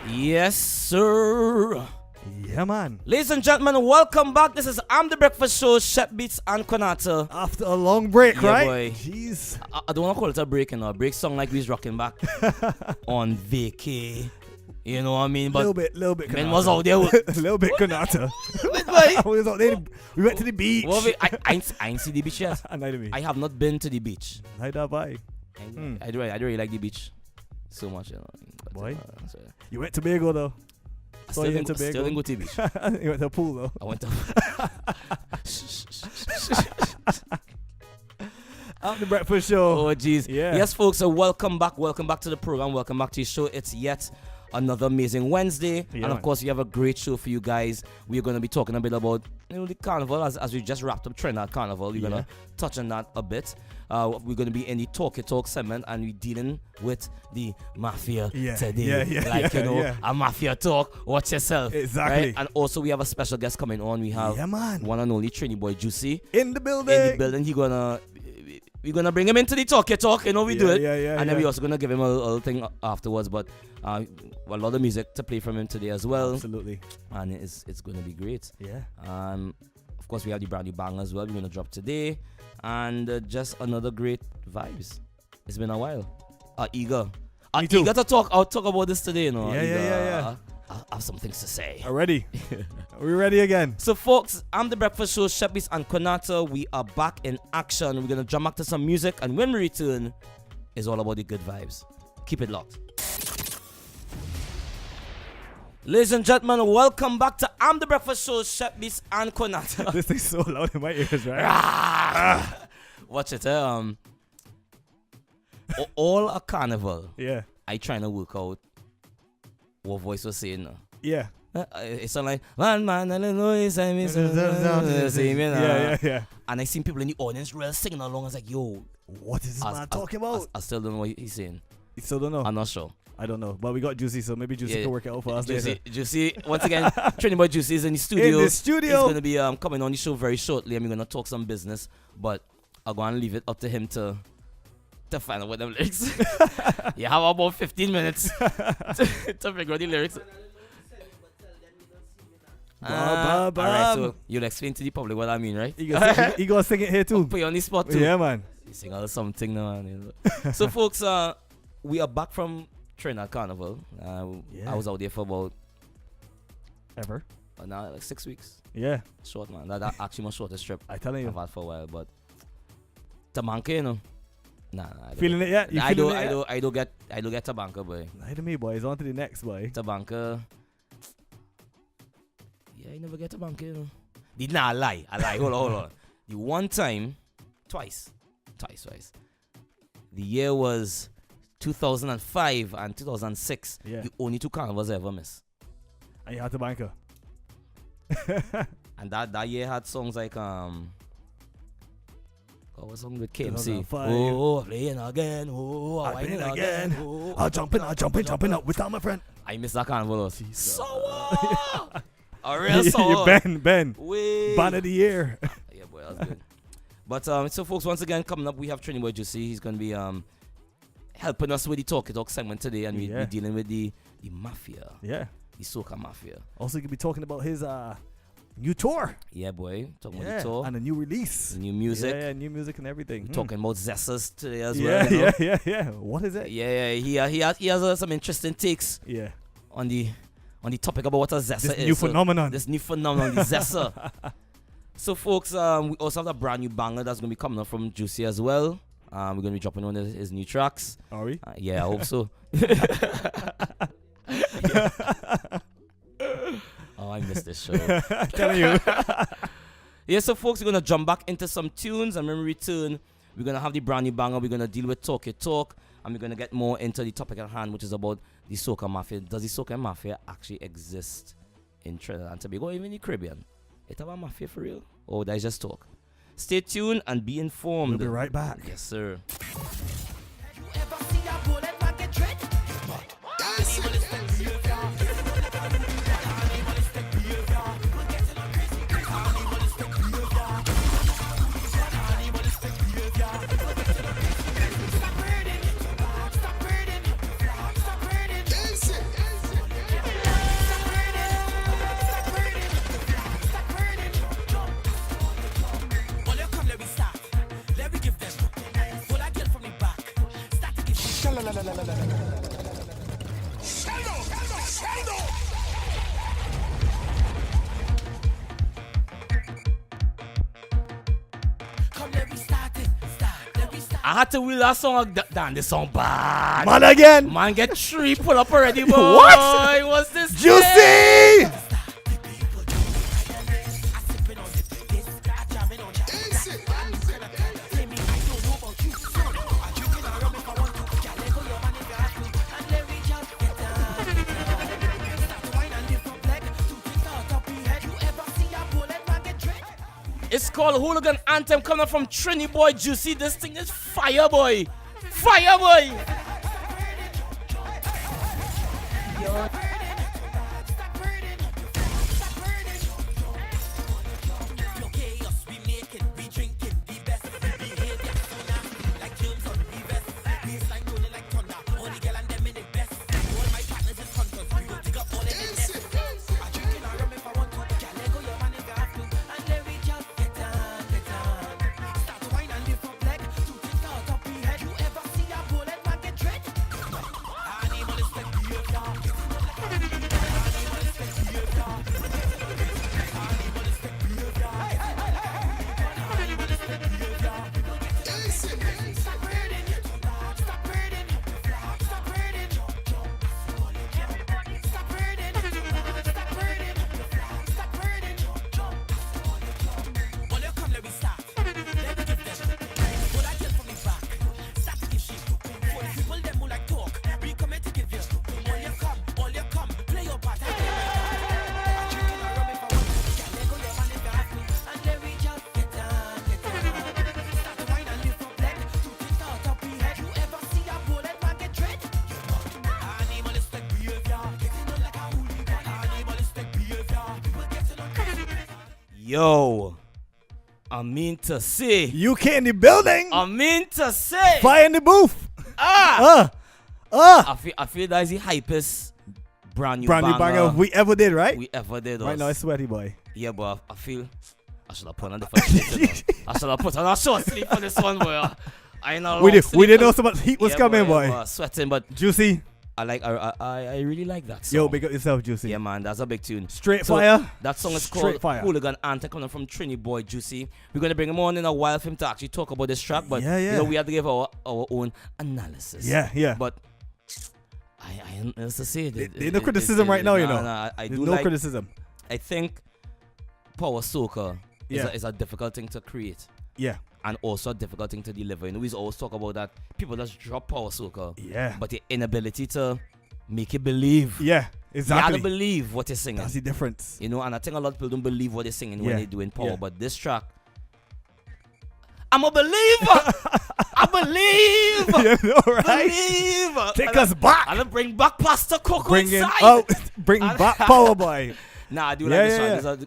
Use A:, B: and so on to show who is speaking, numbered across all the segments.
A: Yes, sir.
B: Yeah, man.
A: Ladies and gentlemen, welcome back. This is I'm the Breakfast Show, Shep Beats and Konata.
B: After a long break,
A: Yeah,
B: right?
A: boy.
B: Jeez.
A: I don't want to call it a break, you know. A break song like we's rocking back on vacay. You know what I mean? But
B: little bit.
A: man
B: Konata.
A: was out there with
B: a little bit Konata.
A: boy.
B: We was out there. We went to the beach.
A: Well, I ain't see the beach yet.
B: Neither me.
A: I have not been to the beach.
B: Neither have I.
A: I do really like the beach so much, you know. But,
B: Boy.
A: So
B: You went to Tobago though.
A: I still didn't go to the beach.
B: You went to the pool though.
A: I went to
B: Out the Breakfast Show.
A: Oh jeez.
B: Yeah.
A: Yes, folks, so welcome back to the program, welcome back to your show. It's yet another amazing Wednesday,
B: Yeah,
A: and of
B: man.
A: course we have a great show for you guys. We're going to be talking a bit about the carnival as we just wrapped up Trinidad Carnival. We're going to touch on that a bit. We're going to be in the Talk It Talk segment, and we're dealing with the mafia today. A mafia talk. Watch yourself.
B: Exactly.
A: Right? And also we have a special guest coming on. We have
B: man.
A: one and only Trini Boy Juicy
B: In the building.
A: We're gonna bring him into the Talk It Talk, you know we do it. And then we're
B: yeah.
A: also gonna give him a little thing afterwards, but a lot of music to play from him today as well.
B: Absolutely.
A: And it's gonna be great.
B: Yeah.
A: Of course we have the brand new banger as well. We're gonna drop today, and just another great vibes. It's been a while. Eager to talk. I'll talk about this today, you know.
B: Yeah.
A: I have some things to say.
B: Already. Are we ready again?
A: So, folks, I'm the Breakfast Show, Shep Beats and Konata. We are back in action. We're going to jump back to some music. And when we return, it's all about the good vibes. Keep it locked. Ladies and gentlemen, welcome back to I'm the Breakfast Show, Shep Beats and Konata.
B: This thing's so loud in my ears, right?
A: Watch it. All a carnival.
B: Yeah.
A: I trying to work out what voice was saying now.
B: Yeah.
A: It sound like one man, hallelujah,
B: Yeah.
A: And I seen people in the audience real singing along. I was like, yo,
B: What is this man talking about?
A: I still don't know what he's saying.
B: You still don't know?
A: I'm not sure.
B: I don't know. But we got Juicy, so maybe Juicy can work it out for us later.
A: Juicy, once again, Training Boy Juicy is in the studio.
B: In the studio.
A: He's going to be coming on the show very shortly, and we're going to talk some business. But I'll go and leave it up to him to find out what them lyrics. You have about 15 minutes to figure out the lyrics. Alright, so you'll explain to the public what I mean, right?
B: He gonna sing it here too.
A: Put you on the spot too.
B: Yeah, man.
A: You sing a little something now. So, folks, we are back from Trinidad Carnival. I was out there for about now like 6 weeks.
B: Yeah.
A: Short, man. That actually my shortest trip
B: I telling you.
A: I've had for a while, but Tabanca, you know. Nah, I don't.
B: Feeling it yet?
A: I don't get Tabanca, boy.
B: Neither me, boy. It's on to the next, boy.
A: Tabanca. Yeah, I never get Tabanca, you know. I lie. Hold on. The one time, twice. The year was 2005 and 2006.
B: Yeah.
A: The only two carnivals I ever miss.
B: And you had to banker.
A: And that year had songs like what was song with KMC?
B: 2005.
A: Oh, playing again. Oh,
B: I'm
A: whining
B: playing again.
A: Oh,
B: I'm jumping up without my friend.
A: I miss that carnival. Sour. A real sour.
B: Ben.
A: Wait.
B: Band of the year.
A: Yeah, boy, that was good. But so, folks, once again, coming up, we have Trini Boy Juicy. He's going to be helping us with the Talk It Talk segment today, and we're dealing with the mafia.
B: Yeah.
A: The soca mafia.
B: Also, you could be talking about his new tour.
A: Yeah, boy. Talking about the tour.
B: And a new release.
A: The new music.
B: Yeah, new music and everything.
A: Talking about Zessas today as well. You know?
B: Yeah. What is it?
A: Yeah. He has some interesting takes.
B: Yeah.
A: On the topic about what a Zessa is.
B: This new phenomenon,
A: the Zessa. So, folks, we also have a brand new banger that's going to be coming up from Juicy as well. We're going to be dropping one of his new tracks.
B: Are we?
A: Yeah, I hope so. Oh, I missed this show.
B: I'm telling you.
A: Yeah, so, folks, we're going to jump back into some tunes, and when we return, we're going to have the brand new banger. We're going to deal with Talk It Talk, and we're going to get more into the topic at hand, which is about the soca mafia. Does the soca mafia actually exist in Trinidad and Tobago, even in the Caribbean? It have a mafia for real? Or did I just talk? Stay tuned and be informed.
B: We'll be right back.
A: Yes, sir. I had to wheel that song. Damn, this song bad.
B: Man again.
A: Man get 3 pull up already, boy.
B: What?
A: What's this?
B: Juicy.
A: It's called Hooligan Anthem coming from Trini Boy Juicy. This thing is fire, boy. Fire, boy. Yo, I mean to say.
B: UK in the building.
A: I mean to say.
B: Fire in the booth.
A: I feel that is the hypest brand new
B: banger we ever did, right?
A: We ever did.
B: Right now it's sweaty, boy.
A: Yeah, but I feel I should have put on a different shirt. I should have put on a short sleeve for this one, boy. I know.
B: We didn't know so much heat was coming, boy.
A: Sweating, but
B: Juicy.
A: I really like that song.
B: Yo, big up yourself, Juicy.
A: Yeah, man, that's a big tune.
B: Straight fire.
A: That song is called Hooligan Anthem, coming from Trini Boy Juicy. We're gonna bring him on in a while for him to actually talk about this track, but you know we have to give our own analysis.
B: Yeah.
A: But I else to say
B: there's no criticism right now, you know.
A: I
B: there's
A: do
B: no
A: like,
B: criticism.
A: I think power soca is a difficult thing to create.
B: Yeah.
A: And also a difficult thing to deliver. You know, we always talk about that. People just drop power soca.
B: Yeah.
A: But the inability to make you believe.
B: Yeah, exactly.
A: You have to believe what you're singing.
B: That's the difference.
A: You know, and I think a lot of people don't believe what they're singing when they're doing power. But this track, I'm a believer. I believe.
B: You know, right?
A: Believe.
B: Take us back.
A: I'm going to bring back Pastor Coco
B: Bring back Power Boy.
A: Nah, I do like this track.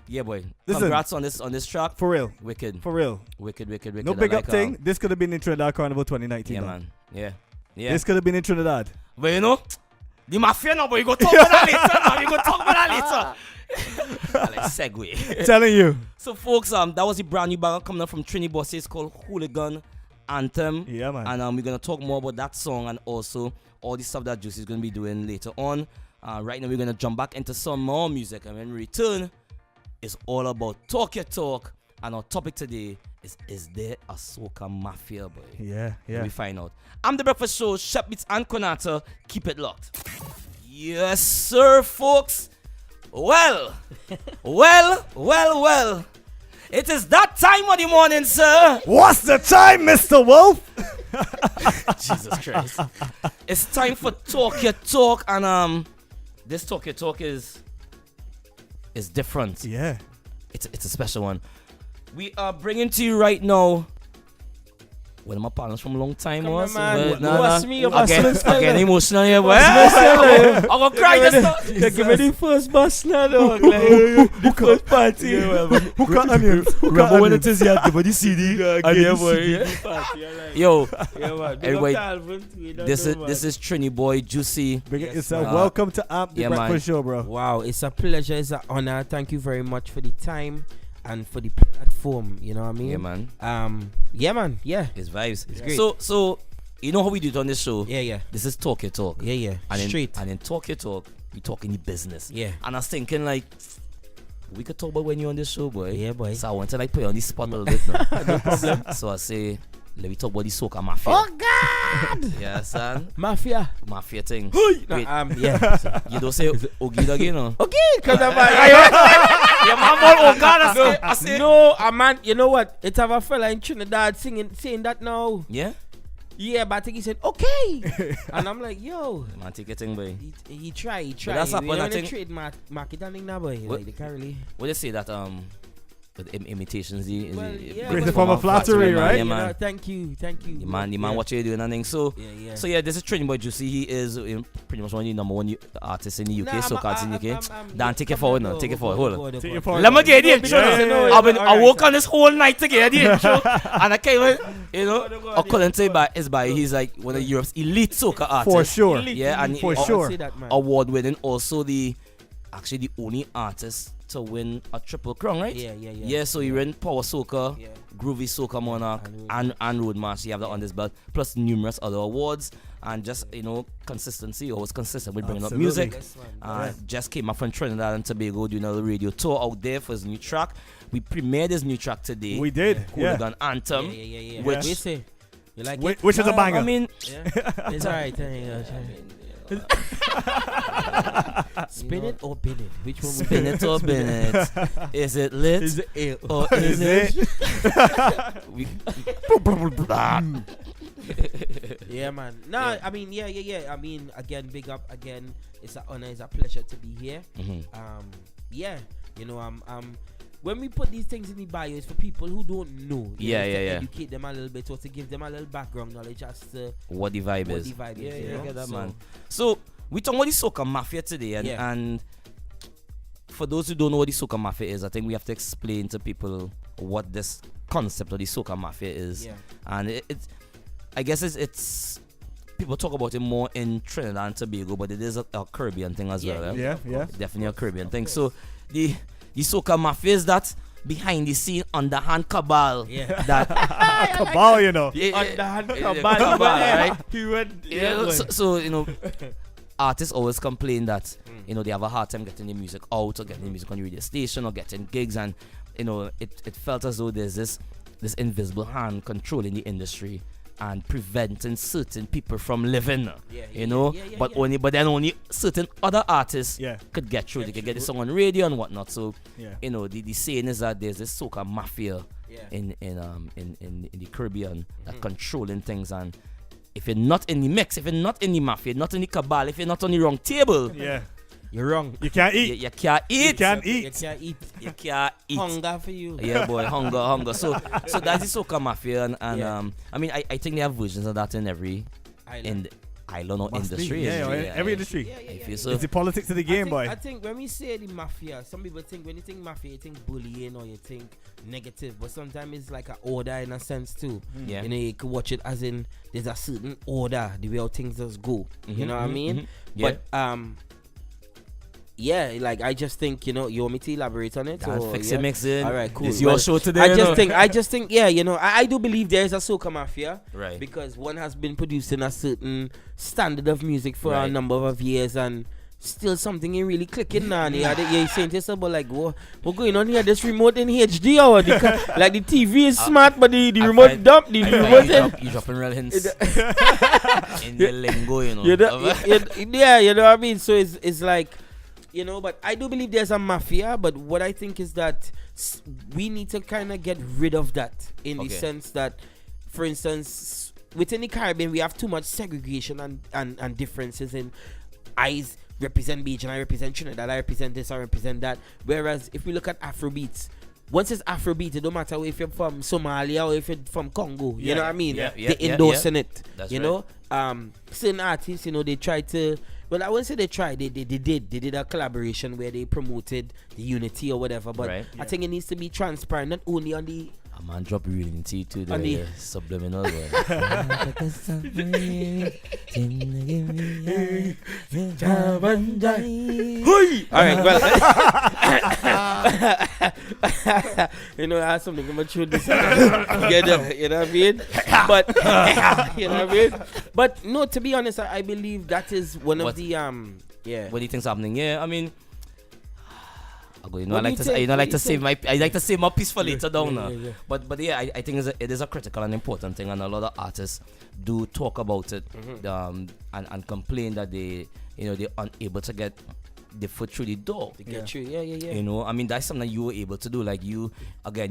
A: Yeah, boy.
B: Listen,
A: congrats on this track.
B: For real.
A: Wicked.
B: For real.
A: Wicked.
B: No big up thing. This could have been in Trinidad Carnival 2019.
A: Yeah, man. Yeah.
B: This could have been in Trinidad.
A: But you know, the mafia now, but you go talk about that later. You go talk about that later. Like segue.
B: Telling you.
A: So, folks, that was the brand new banger coming up from Trini Boss. It's called Hooligan Anthem.
B: Yeah, man.
A: And we're gonna talk more about that song and also all the stuff that Juicy is gonna be doing later on. Right now, we're gonna jump back into some more music, and when we return, it's all about Talk Your Talk. And our topic today is there a soca mafia, boy?
B: Yeah.
A: We find out. I'm the Breakfast Show, Shep Beats and Konata. Keep it locked. Yes, sir, folks. Well. It is that time of the morning, sir.
B: What's the time, Mr. Wolf?
A: Jesus Christ. It's time for Talk Your Talk, and this Talk Your Talk is different.
B: Yeah.
A: It's a special one. We are bringing to you right now one of my partners from a long time. Again, emotional here, boy. I'm gonna cry just now.
C: Give me the first bus now, dog. The first party.
B: Who got onions?
C: Remember when it is you give me the CD?
A: Yo,
C: Yeah, man.
A: everybody, this is Trini Boy Juicy.
B: Big it yourself. Welcome to the Breakfast Show, bro.
C: Wow, it's a pleasure. It's an honor. Thank you very much for the time and for the platform. You know what I mean?
A: Yeah, man.
C: Yeah, man. Yeah.
A: It's vibes.
C: It's great.
A: So you know how we do it on this show?
C: Yeah.
A: This is Talk Your Talk.
C: Yeah. Straight.
A: And in Talk Your Talk, we talk in the business.
C: Yeah.
A: And I was thinking like, we could talk about when you're on this show, boy.
C: Yeah, boy.
A: So I want to like put you on the spot a little bit now. No problem. So I say, let me talk about the soca mafia.
C: Oh God!
A: Yeah, son.
C: Mafia
A: thing.
C: Wait, yeah.
A: So you don't say Ogi again, no?
C: Okay, cause I'm
A: Yeah, man, oh God, I say.
C: No, man. You know what? It's have a fella in Trinidad saying that now.
A: Yeah?
C: Yeah, but I think he said okay, and I'm like, yo,
A: Man, take a thing, boy.
C: he try.
A: But that's
C: we
A: what I
C: don't
A: think.
C: trade market and thing now, boy.
A: What?
C: Like they can't really.
A: What they say that with imitations,
C: Well, yeah,
B: It's a form of flattery, right?
A: Yeah, man.
C: Thank you.
A: The man, what you doing and thing. So,
C: Yeah.
A: so yeah, this is Training Boy Juicy. He is pretty much one of the number one artists in the UK, soca artists in the UK. Dan, take it forward now. Take it forward. Hold on.
B: Take it forward.
A: Let me get the intro. I woke
C: on.
A: on this whole night to get the intro, and I came, I couldn't say by he's like one of Europe's elite soca artists.
B: For sure.
A: Yeah, and
B: For sure.
A: award winning, also the only artist to win a triple crown, right?
C: Yeah.
A: So he win Power Soca,
C: Yeah.
A: Groovy Soca Monarch, and Road March. You have that on this belt, plus numerous other awards, and just consistency. Always consistent with bringing up music.
C: Yes, man.
A: Just came up from Trinidad and Tobago doing a radio tour out there for his new track. We premiered his new track today.
B: We did. Yeah.
A: Hooligan Anthem.
C: Yeah.
A: Which-
C: What you say? You like it?
B: Which is a banger.
A: I mean,
C: Yeah. It's alright. Spin it or bin it? Which one?
A: spin it or bin it. Is it lit?
C: Is it ill?
A: Or is it? We-
C: Yeah, man. No, I mean, yeah. I mean, again, big up again. It's an honor, it's a pleasure to be here.
A: Mhm.
C: Yeah, when we put these things in the bio, it's for people who don't know. To educate them a little bit or to give them a little background knowledge as to
A: What the vibe
C: what
A: is.
C: the vibe is.
A: Yeah,
C: you
A: I
C: know?
A: get that,
C: So,
A: man. So we talking about the soca mafia today, and for those who don't know what the soca mafia is, I think we have to explain to people what this concept of the soca mafia is.
C: Yeah.
A: And it's I guess it's people talk about it more in Trinidad and Tobago, but it is a Caribbean thing as well.
B: Yeah.
A: Definitely a Caribbean thing. So the soca mafia is that behind the scene underhand cabal.
C: Yeah.
A: That
B: Cabal, you know.
C: Underhand
A: cabal, right?
C: He went.
A: So artists always complain that they have a hard time getting the music out or getting the music on the radio station or getting gigs, and it felt as though there's this invisible hand controlling the industry and preventing certain people from living, but then only certain other artists could get through. They could get the song on radio and whatnot. So the saying is that there's this soca mafia in the Caribbean that controlling things, and if you're not in the mix, if you're not in the mafia, not in the cabal, if you're not on the wrong table,
C: you're wrong.
B: You can't eat.
A: You can't eat.
B: You can't eat.
C: You can't eat.
A: You can't eat.
C: Hunger for you.
A: Yeah, boy, hunger. So that's the soca mafia, and I mean, I think they have versions of that in every island or industry.
B: Every industry.
A: If you so,
B: It's the politics of the game, boy.
C: I think when we say the mafia, some people think when you think mafia, you think bullying or you think negative, but sometimes it's like an order in a sense too.
A: Yeah.
C: You could watch it as in there's a certain order, the way how things just go. You know what I mean?
A: Yeah.
C: But like I just think you want me to elaborate on it.
A: Fix it, mix it.
C: All right, cool.
A: It's your show today.
C: I just think, I do believe there is a soca mafia,
A: right?
C: Because one has been producing a certain standard of music for a number of years, and still something ain't really clicking now. You're saying to yourself, like, what going on here? This remote in HD or like the TV is smart, but the remote dump. The remote
A: you dropping real hints in the lingo,
C: yeah, you know what I mean. So it's like. But I do believe there's a mafia, but what I think is that we need to kind of get rid of that in the sense that, for instance, within the Caribbean, we have too much segregation and differences in I represent Beach and I represent Trinidad, I represent this, I represent that. Whereas if we look at Afrobeats, once it's Afrobeat, it don't matter if you're from Somalia or if you're from Congo. You know what I mean? They endorsing it.
A: That's
C: certain artists, they try to. Well, I wouldn't say they tried. They did a collaboration where they promoted the unity or whatever. But I think it needs to be transparent, not only on the.
A: A man drop unity too. The subliminal.
C: All right. Well. You know, I have something about you this. You know what I mean? But you know what I mean? But no, to be honest, I believe that is one of the yeah.
A: What do you think's happening? Yeah, I mean, I
C: What
A: like
C: do
A: to
C: you think?
A: I
C: What
A: like
C: do
A: to
C: you
A: save my I like to save my peace for later down now.
C: yeah.
A: But yeah, I think it is a critical and important thing, and a lot of artists do talk about it, and complain that they're unable to get the foot through the door.
C: To get you, yeah.
A: You know, I mean, that's something you were able to do. Like you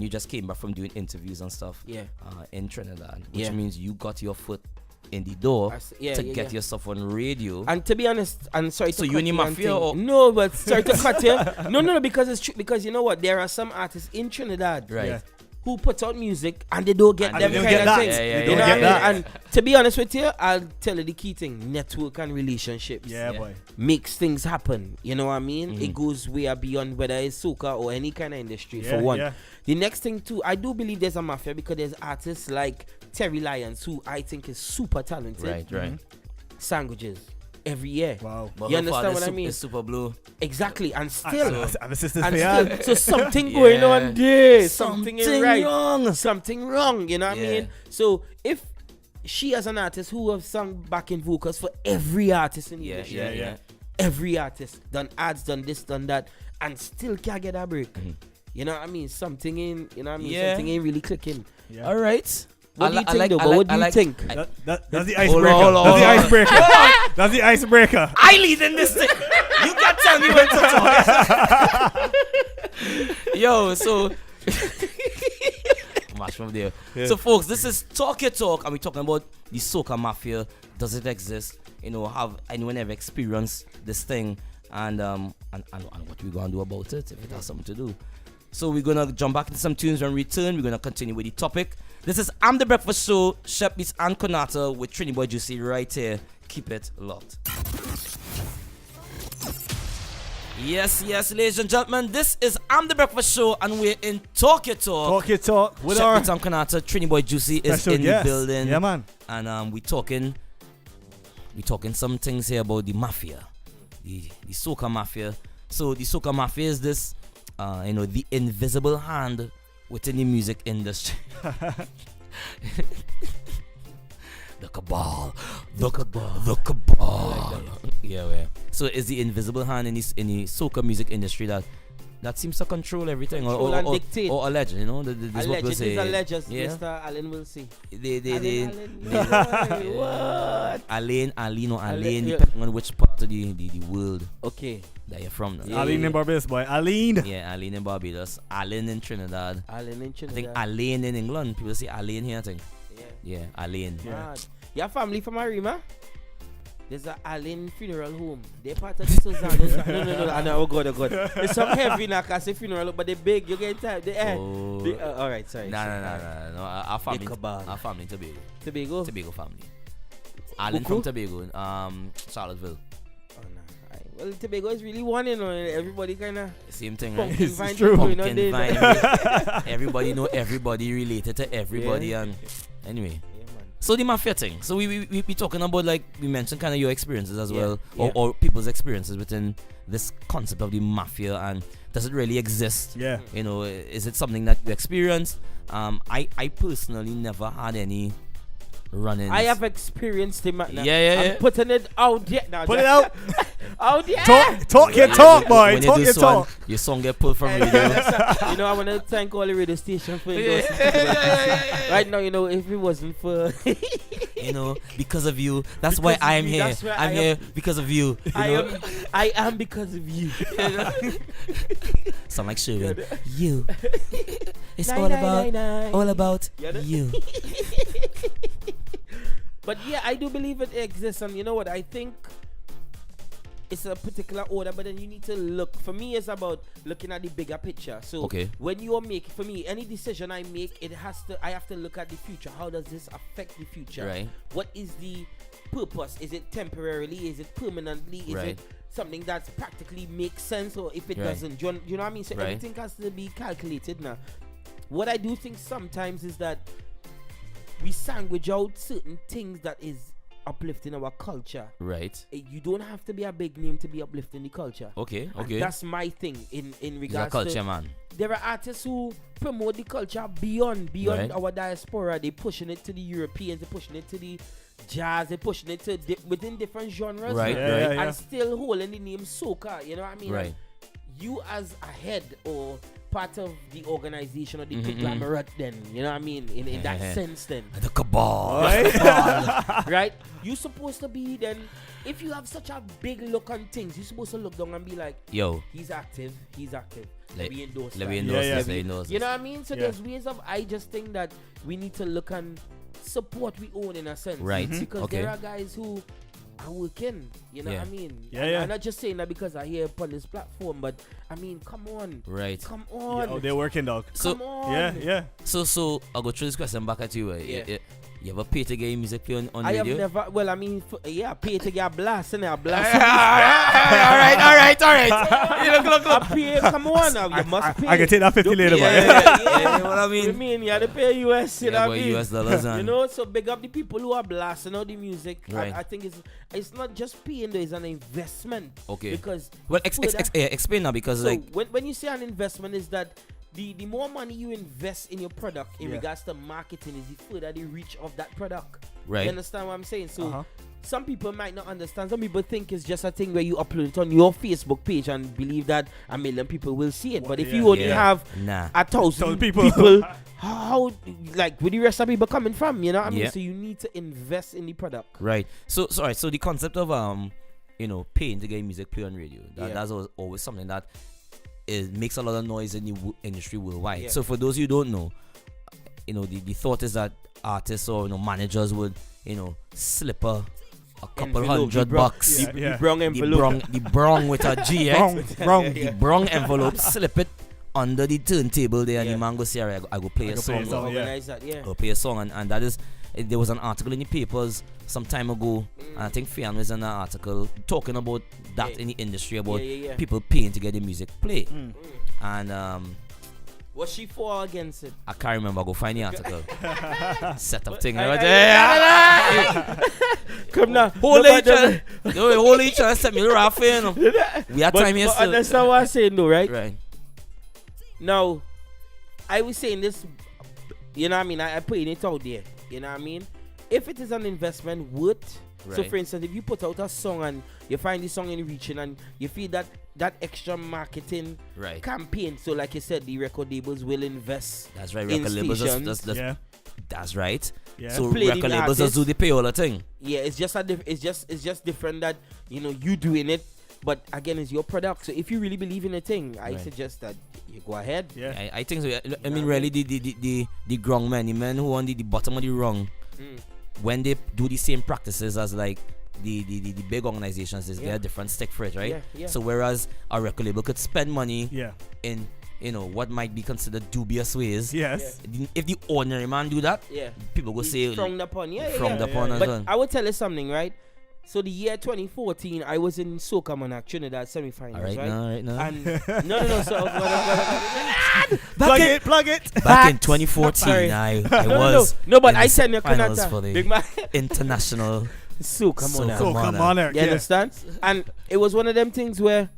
A: just came back from doing interviews and stuff.
C: Yeah.
A: In Trinidad, which
C: Yeah.
A: means you got your foot in the door to get
C: yeah.
A: yourself on radio.
C: And to be honest, I'm sorry.
A: So
C: to
A: you
C: cut
A: in the
C: you and
A: mafia
C: thing.
A: or-
C: No, but sorry to cut you. No, because it's true. Because you know what? There are some artists in Trinidad,
A: Right.
B: Yeah.
C: who put out music and they don't get
A: And
C: them
B: they
C: kind
B: don't get
C: of
B: that.
C: things.
A: Yeah, yeah,
C: You
A: yeah,
C: know
B: yeah.
C: what I mean?
B: That.
C: And to be honest with you, I'll tell you the key thing: network and relationships.
B: Yeah, boy.
C: Makes things happen. You know what I mean?
A: Mm-hmm.
C: It goes way beyond whether it's soca or any kind of industry.
B: Yeah,
C: for one,
B: yeah.
C: the next thing too, I do believe there's a mafia because there's artists like Terry Lyons, who I think is super talented.
A: Right.
C: Sandwiches every year.
B: Wow.
A: But
C: You
A: her father
C: understand what I
A: is
C: mean?
A: Is Super Blue.
C: Exactly, and still,
B: I'm a sister's
C: and
B: fan.
C: still, so something
A: Yeah.
C: going on there. Something ain't
A: Something
C: right.
A: wrong.
C: Something wrong. You know what I
A: Yeah.
C: mean? So if she as an artist who have sung backing vocals for every artist in the industry,
B: yeah.
C: every artist done ads, done this, done that, and still can't get a break. You know what I mean? Something ain't. You know what I mean?
A: Yeah.
C: Something ain't really clicking.
B: Yeah.
A: All right.
C: What do you think, though? But what do you think?
B: That's the
A: Hold
B: icebreaker.
A: on.
B: That's the icebreaker. That's the icebreaker.
A: I lead in this thing. You can't tell me when to talk. Yo, so match from there.
B: Yeah.
A: So folks, this is Talk Your Talk, and we're talking about the soca mafia. Does it exist? You know, have anyone ever experienced this thing? And what we gonna do about it if it has something to do. So we're gonna jump back into some tunes when we return. We're gonna continue with the topic. This is I'm the Breakfast Show, Shep Beats and Konata with Trini Boy Juicy right here. Keep it locked. Yes, ladies and gentlemen, this is I'm the Breakfast Show, and we're in Talk Your Talk.
B: Talk your talk with
A: Shep
B: our
A: Beats and Konata, Trini Boy Juicy is
B: special
A: in
B: guest.
A: the building.
B: Yeah, man.
A: And we talking some things here about the mafia, the soca mafia. So the soca mafia is this, the invisible hand within the music industry. The cabal. Yeah. So it's the invisible hand in the soca music industry that seems to control everything,
C: Control and dictate.
A: or alleged, this what
C: Alleged,
A: people
C: it
A: say.
C: is alleged, as
A: Yeah.
C: Mr. Allen will say.
A: They
C: What?
A: Alain,
C: Yeah.
A: depending on which part of the world
C: Okay.
A: that you're from. Now.
C: Yeah.
B: Aline in Barbados, boy. Aline.
A: Yeah, Alain in Barbados, Alain in Trinidad.
C: Allen in
A: I
C: Trinidad.
A: think Alain in England. People say Alain here, I think.
C: Yeah.
A: Yeah, Alain.
B: Yeah.
C: Mad. Your family from Arima? There's a Allen funeral home. They're part of the Susanna. No. I know. Oh God. It's some heavy now, cause the funeral, but they big. You get time.
A: Oh.
C: All right. Sorry.
A: No. Our family,
C: cabal.
A: our family Tobago.
C: Tobago.
A: Family. Alain
C: Uku?
A: from Tobago. Charlottesville.
C: Oh no. Right. Well, Tobago is really one, everybody kind of
A: Same thing, right?
C: pumpkin
B: It's
C: vine
B: true.
C: people,
A: Pumpkin vine. Everybody know everybody related to everybody,
C: Yeah.
A: and anyway.
C: Yeah, man.
A: So the mafia thing. So we be talking about, like we mentioned, kind of your experiences as
C: Yeah,
A: well,
C: yeah.
A: or people's experiences within this concept of the mafia, and does it really exist?
B: Yeah.
A: You know, is it something that you experienced? I personally never had any run-ins.
C: I have experienced him.
A: Yeah.
C: I'm putting it out there now.
B: Put it out.
C: Out there.
B: Talk your talk, boy.
A: When you
B: Talk
A: do
B: your
A: so,
B: talk.
A: your song get pulled from
C: Hey,
A: radio.
C: you know, I want to thank all the radio stations for endorsing people. Right now, if it wasn't for
A: You know, because of you. That's why
C: Because of
A: I am
C: you,
A: here.
C: that's why
A: I'm
C: I
A: here because of you. You know?
C: I am because of you.
A: Sound like Sherwin. You. It's
C: Nine,
A: all
C: nine,
A: about
C: nine, nine.
A: all about
C: You know?
A: you.
C: But yeah, I do believe it exists, and you know what? I think it's a particular order, but then you need to look. For me, it's about looking at the bigger picture. So
A: Okay.
C: when you are making, for me, any decision I make, I have to look at the future. How does this affect the future?
A: Right.
C: What is the purpose? Is it temporarily? Is it permanently? Is
A: Right.
C: it something that practically makes sense, or if it
A: Right.
C: doesn't? Do you know what I mean? So
A: Right.
C: everything has to be calculated now. What I do think sometimes is that we sandwich out certain things that is uplifting our culture.
A: Right.
C: You don't have to be a big name to be uplifting the culture.
A: Okay.
C: And
A: Okay.
C: that's my thing in
A: He's a
C: regards
A: culture
C: to.
A: man.
C: There are artists who promote the culture beyond
A: Right.
C: our diaspora. They pushing it to the Europeans. They're pushing it to the jazz. They're pushing it to within different genres.
A: Right.
C: man.
A: Right.
C: And still holding the name soca. You know what I mean?
A: Right.
C: And you as a head or part of the organization or the
A: Mhm,
C: conglomerate, then you know what I mean. In that sense, then
A: The cabal.
C: right? You supposed to be then. If you have such a big look on things, you're supposed to look down and be like,
A: Yo.
C: he's active. Let me endorse
A: Let me
C: that.
A: endorse
B: Yeah,
A: this.
B: yeah.
A: Let me endorse
C: You know
A: this.
C: what I mean? So
B: Yeah.
C: there's ways of. I just think that we need to look and support we own in a sense,
A: Right.
C: Because
A: Okay.
C: there are guys who are working. You know
A: Yeah.
C: what I mean?
B: Yeah,
C: And
B: yeah.
C: I'm not just saying that because I hear upon this platform, but I mean, come on,
A: Right.
C: come
B: Yeah,
C: on,
B: oh, they're working, dog.
A: So
C: come on.
B: Yeah.
A: So I'll go through this question back at you.
C: Yeah.
A: You ever pay to get your music play on
C: I
A: radio?
C: have never. Well, I mean, pay to get a blast, and a blast.
A: all right. Look.
C: I pay. Come on, now you must pay.
B: I can take that 50 later, boy.
A: Yeah, what I
C: You
A: mean?
C: mean you have to pay US? You know
A: Yeah,
C: what I
A: but
C: mean?
A: US dollars
C: You
A: and
C: know, so big up the people who are blasting out the music.
A: Right.
C: I think it's not just paying though, it's an investment.
A: Okay.
C: Because
A: Well,
C: further-
A: explain now because
C: so
A: like
C: when you say an investment is that the more money you invest in your product in
B: Yeah.
C: regards to marketing is the further the reach of that product.
A: right.
C: You understand what I'm saying? So
B: Uh-huh.
C: some people might not understand. Some people think it's just a thing where you upload it on your Facebook page and believe that 1 million people will see it. But if
B: Yeah.
C: you only
A: Yeah.
C: have
A: Nah.
C: 1,000
B: people.
C: people, how like where the rest of people coming from? You know what I mean?
A: Yeah.
C: So you need to invest in the product.
A: Right. So sorry. So the concept of paying to get music play on radio.
C: Yeah.
A: That's always something that makes a lot of noise in the industry worldwide.
C: Yeah.
A: So for those who don't know, the thought is that artists or managers would slip a couple
C: Envelope,
A: $100 bucks.
B: Yeah, yeah.
C: The brown envelope.
A: The brong with a G, right?
B: Wrong.
A: The brong envelope, slip it under the turntable there, and
C: Yeah.
A: the man go say, "Alright, I go play a
B: go play a
A: song.
B: song.
C: Organize that, yeah.
A: Go play a song," and that is. There was an article in the papers some time ago, and I think Fian was in an article talking about that
C: Yeah.
A: in the industry about
C: Yeah.
A: people paying to get the music play.
B: Mm.
A: And
C: Was she for or against it?
A: I can't remember. Go find the article. Set up thing.
C: Come now.
A: Hold
C: No,
A: each
C: but-
A: other. Hold each other. Set me rough, We have time here
C: but
A: still.
C: understand what I'm saying though, right?
A: Right.
C: Now, I was saying this, you know what I mean? I putting it out there, you know what I mean? If it is an investment worth, so
A: Right.
C: for instance, if you put out a song and you find the song in reaching and you feel that extra marketing
A: Right.
C: campaign, so like you said, the record labels will invest.
A: That's right.
C: in
A: Record labels.
C: stations.
A: That's right.
B: Yeah.
A: So
C: Play the
A: record labels
C: artist.
A: do the pay all the thing.
C: Yeah, it's just it's just different that you doing it, but again, it's your product. So if you really believe in a thing, I
A: Right.
C: suggest that you go ahead.
B: Yeah.
A: I think so. I mean, really, the grong men, the men who on the bottom of the rung,
C: Mm.
A: when they do the same practices as like the big organizations, they
C: Yeah.
A: get a different stick for it, right?
C: Yeah.
A: So whereas a record label could spend money
B: Yeah.
A: in what might be considered dubious ways,
B: Yes.
A: if the ordinary man do that,
C: Yeah.
A: people go
C: It's
A: say
C: frowned upon. Yeah,
A: frowned
C: yeah.
A: upon as
C: But
A: well.
C: I will tell you something, right? So the year 2014, I was in Soca Monarch Trinidad semi-finals,
A: All right,
C: right?
A: now, right now.
C: And no. So
B: Plug it.
A: Back in
C: Facts.
A: 2014,
C: Sorry.
A: I
C: no,
A: was
C: but
A: in
C: I
A: the
C: said you
A: finals
C: Konata.
A: for the
C: Big man.
A: international
C: Soca
A: Soca
C: Monarch.
B: So come on, Eric.
C: You
B: Yeah.
C: understand? And it was one of them things where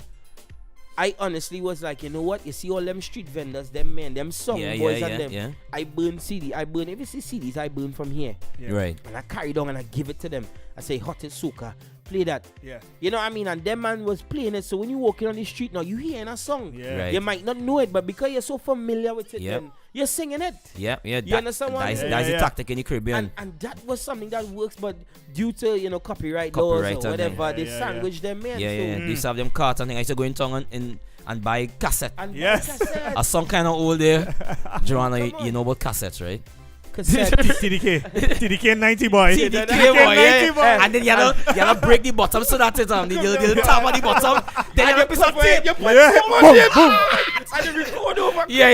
C: I honestly was like, you know what? You see all them street vendors, them men, them song boys and them.
A: yeah.
C: I burn CD. I burn, if you see CDs, I burn from here.
B: Yeah.
A: Right.
C: And I carry down and I give it to them. I say, hot is soca, play that.
B: Yeah.
C: You know what I mean? And them man was playing it. So when you walking on the street now, you hearing a song.
B: Yeah.
A: Right.
C: You might not know it, but because you're so familiar with it,
A: Yep.
C: then you're singing it.
A: Yeah.
C: You understand what I
A: That's
C: mean?
A: the
B: Yeah.
A: tactic in the Caribbean.
C: And that was something that works, but due to copyright laws
A: Copyright
C: or
A: and thing.
C: whatever, they
B: Yeah.
C: sandwich them in.
A: Yeah.
C: So,
A: They used to have them carts and things. I used to go in town and buy cassette.
C: And
B: Yes.
C: like I said,
A: A song kind of old there. Joanna,
C: Come
A: you
C: on.
A: know about cassettes, right?
C: cassette.
B: TDK 90 boy.
A: TDK
B: TDK
A: boy,
B: 90 boy.
A: And then you gotta break the bottom so that it the top of the bottom. Then you have to put tape.
B: Yeah.
C: And the record over.
A: Yeah.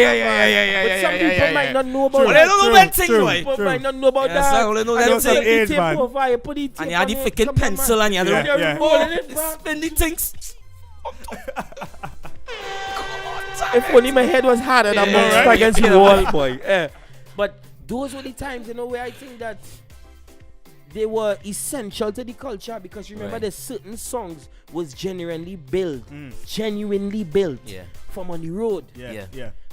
C: But some people might not know about
A: Well, they
C: that.
A: don't know
B: True,
A: that thing,
B: true.
A: boy.
C: People might not know about
A: Yeah,
C: that.
A: so they know
C: And
A: that
C: you
A: thing.
C: take the
B: Age,
C: tape
B: man.
C: over, you put the tape
A: And you had the
C: on it,
A: freaking
C: come on,
A: pencil
C: man.
A: and you had
B: Yeah,
A: to
B: yeah.
C: Rolling it, man.
A: spin the things.
C: If only my head was harder than
A: Yeah,
C: monster
A: right.
C: against
A: Yeah.
C: the wall, boy. But those were the times, where I think that they were essential to the culture because remember
A: Right.
C: there's certain songs was genuinely built from on the road.
B: Yeah.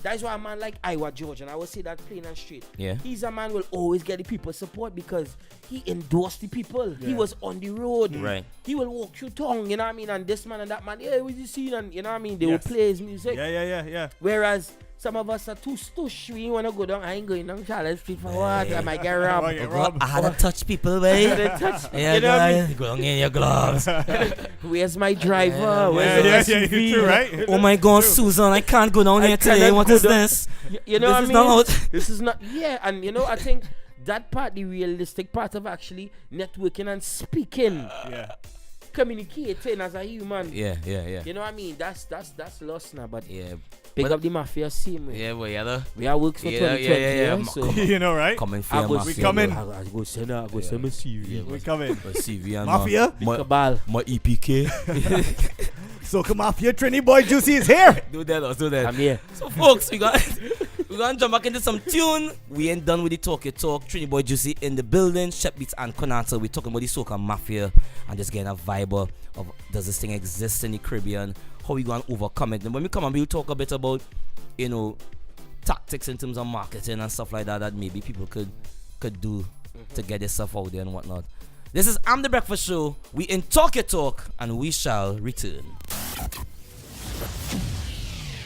C: That's why a man like Iowa George, and I will say that plain and straight.
A: Yeah.
C: He's a man will always get the people support because he endorsed the people. He
B: Yeah.
C: was on the road.
A: Right.
C: He will walk through town, you know what I mean? And this man and that man, yeah, what you see? And you know what I mean? They
B: Yes.
C: will play his music.
B: Yeah.
C: Whereas some of us are too stush. We want to go down. I ain't going down Charlotte Street for what? I might get robbed.
B: Get robbed.
A: I had to touch people, babe. Yeah,
C: You know what I mean?
A: guy, go on in your gloves.
C: Where's my driver? Where's the
B: Yeah,
C: SUV?
B: true, right?
A: Oh my God, Susan, I can't go down
C: I
A: here today.
C: cannot
A: What
C: go
A: is
C: down.
A: this?
C: You know
A: This
C: what
A: is
C: I
A: not
C: mean?
A: out.
C: This is not, yeah, and you know, I think that part, the realistic part of actually networking and speaking,
B: Yeah.
C: communicating as a human.
A: Yeah.
C: You know what I mean? That's lost now, but
A: Yeah.
C: big
A: But-
C: up the mafia scene.
A: Yeah, well, yeah,
C: We are works for
A: Yeah,
C: 2020,
A: yeah.
C: so
B: You know, right?
A: coming for
C: I
A: your
C: go
A: mafia.
B: We coming.
A: bro.
C: I go send my CV.
B: We coming.
A: My CV and
B: Mafia?
A: My
C: Cabal.
A: EPK.
B: Soca Mafia, Trini Boy Juicy is here.
A: do that.
C: I'm here.
A: So, folks, we're gonna jump back into some tune. We ain't done with the talk. Trini Boy Juicy in the building. Shep Beats and Konata. We're talking about the Soca Mafia and just getting a vibe of does this thing exist in the Caribbean? How we gonna overcome it? And when we come and we'll talk a bit about, you know, tactics in terms of marketing and stuff like that maybe people could do to get their stuff out there and whatnot. This is I'm the Breakfast Show. We in Talk Your Talk and we shall return.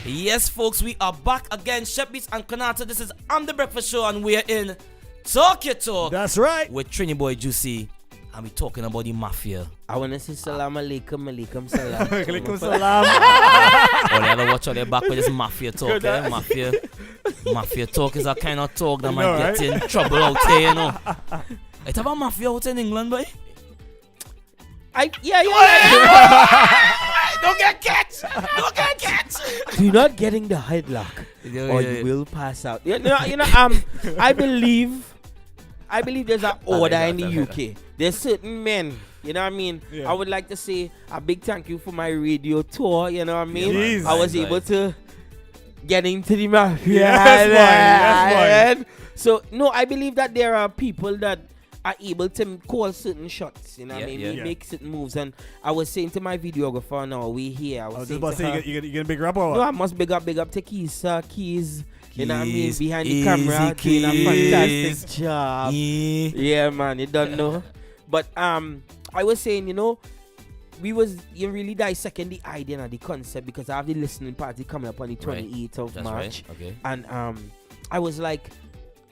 A: Yes, folks, we are back again. Shep Beats and Konata. This is I'm the Breakfast Show and we're in Talk Your Talk
B: That's right.
A: with Trini Boy Juicy and we talking about the mafia.
C: I want to say salam alaikum, alaikum salam.
B: Alaikum salam.
A: All the other watch out there back with this mafia talk, eh? Mafia talk is a kind of talk that
B: You
A: might
B: know,
A: get
B: right?
A: in trouble out here, you know. It's about mafia out in England, boy.
C: Yeah.
A: Don't get catch.
C: Do not get in the headlock, or you will pass out. You know. I believe there's an order in the UK. There's certain men. You know what I mean?
B: Yeah.
C: I would like to say a big thank you for my radio tour. You know what I mean?
B: Jeez.
C: I was
A: Right.
C: able to get into the mafia.
B: Yes, boy.
C: So no, I believe that there are people that are able to call certain shots. You know what I mean?
A: Yeah.
C: We make certain moves. And I was saying to my videographer, now we here. I
B: I
C: was
B: was just
C: saying
B: about to
C: to her,
B: say, you gonna big rap or
C: no,
B: what?
C: I must big up to Keys. You know what I mean?
A: Keys,
C: Behind the
A: easy
C: camera, doing a fantastic
A: Keys.
C: job.
A: Yeah.
C: Yeah, man, you don't know. But I was saying, you know, you really dissecting the idea and the concept because I have the listening party coming up on the 28th of
A: That's
C: March.
A: right. Okay.
C: And I was like,